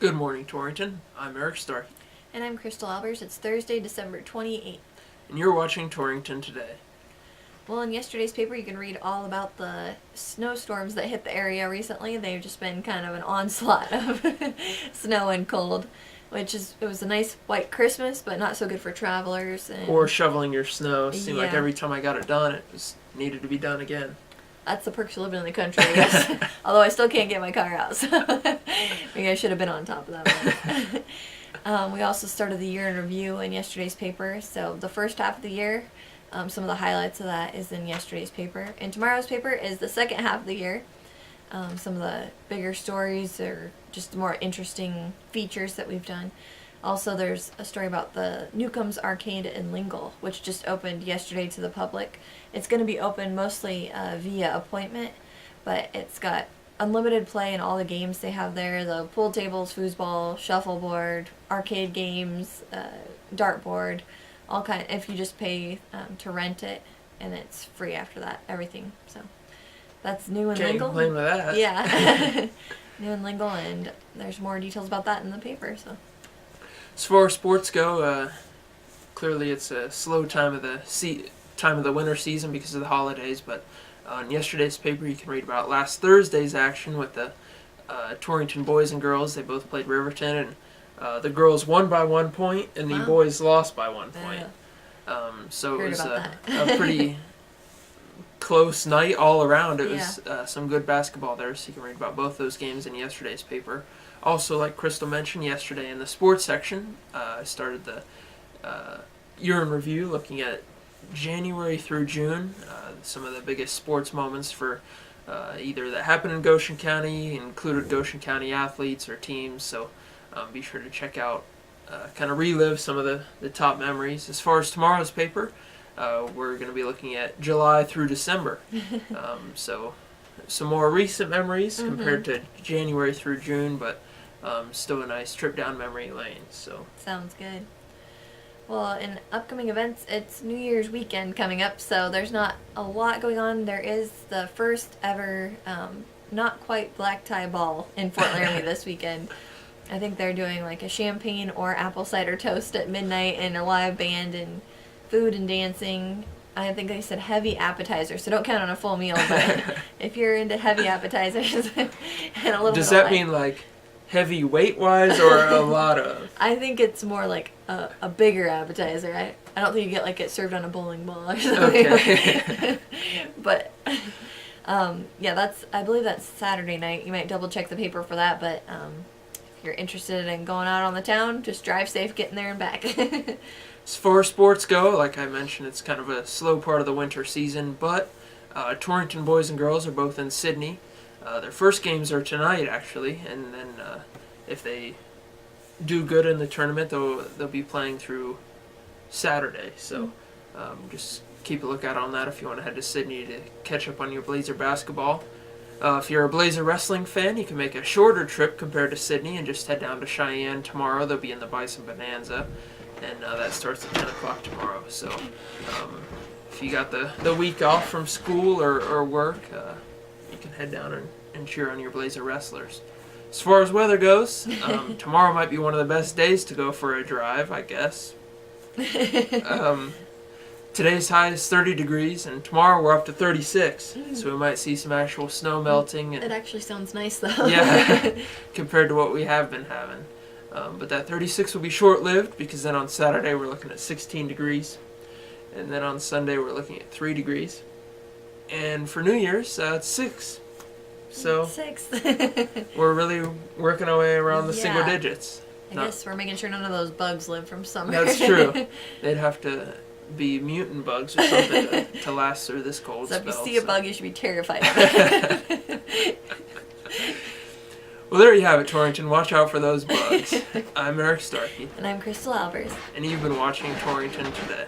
Good morning, Torrington. I'm Eric Stark. And I'm Crystal Albers. It's Thursday, December 28th. And you're watching Torrington Today. Well, in yesterday's paper, you can read all about the snowstorms that hit the area recently. They've just been kind of an onslaught of snow and cold, it was a nice white Christmas, but not so good for travelers. Or shoveling your snow. It seemed like Yeah. every time I got it done, it was needed to be done again. That's the perks of living in the country, I guess. Although I still can't get my car out, so maybe I should have been on top of that one. We also started the year in review in yesterday's paper. So the first half of the year, some of the highlights of that is in yesterday's paper. And tomorrow's paper is the second half of the year. Some of the bigger stories or just the more interesting features that we've done. Also, there's a story about the Newcomb's Arcade in Lingle, which just opened yesterday to the public. It's going to be open mostly via appointment, but it's got unlimited play in all the games they have there. The pool tables, foosball, shuffleboard, arcade games, dartboard, all kind. If you just pay to rent it, and it's free after that, everything. So that's new in Lingle. Can't complain with that. Yeah, new in Lingle, and there's more details about that in the paper. So. As far as sports go, clearly it's a slow time of the winter season because of the holidays. But in yesterday's paper, you can read about last Thursday's action with the Torrington boys and girls. They both played Riverton, and the girls won by 1 point, and the boys lost by 1 point. So it was a pretty close night all around. It was some good basketball there, so you can read about both those games in yesterday's paper. Also, like Crystal mentioned yesterday in the sports section, I started the year in review looking at January through June, some of the biggest sports moments for either that happened in Goshen County, included Goshen County athletes or teams, so be sure to check out, kind of relive some of the top memories. As far as tomorrow's paper, we're going to be looking at July through December, so some more recent memories compared to January through June, but still a nice trip down memory lane. So sounds good. Well, in upcoming events, it's New Year's weekend coming up, so there's not a lot going on. There is the first ever not quite black tie ball in Fort Laramie this weekend. I think they're doing like a champagne or apple cider toast at midnight and a live band and food and dancing. I think they said heavy appetizers, so don't count on a full meal, but if you're into heavy appetizers and a little does bit that mean like heavy weight-wise or a lot of? I think it's more like a bigger appetizer. I don't think you get like it served on a bowling ball or something. Okay. But I believe that's Saturday night. You might double check the paper for that, but if you're interested in going out on the town, just drive safe getting there and back. As far as sports go, like I mentioned, it's kind of a slow part of the winter season, but Torrington boys and girls are both in Sydney. Their first games are tonight, actually, and then if they do good in the tournament, they'll be playing through Saturday. So just keep a lookout on that if you want to head to Sydney to catch up on your Blazer basketball. If you're a Blazer wrestling fan, you can make a shorter trip compared to Sydney and just head down to Cheyenne tomorrow. They'll be in the Bison Bonanza, and that starts at 10 o'clock tomorrow. So if you got the week off from school or work, you can head down and cheer on your Blazer wrestlers. As far as weather goes, tomorrow might be one of the best days to go for a drive, I guess. Today's high is 30 degrees, and tomorrow we're up to 36, so we might see some actual snow melting. And it actually sounds nice, though. Yeah, compared to what we have been having. But that 36 will be short-lived, because then on Saturday we're looking at 16 degrees, and then on Sunday we're looking at 3 degrees. And for New Year's, it's 6. So 6. We're really working our way around the single digits. I guess we're making sure none of those bugs live from summer. That's true. They'd have to be mutant bugs or something to last through this cold spell. So if you see a bug, you should be terrified of it. Well, there you have it, Torrington. Watch out for those bugs. I'm Eric Starkey. And I'm Crystal Albers. And you've been watching Torrington Today.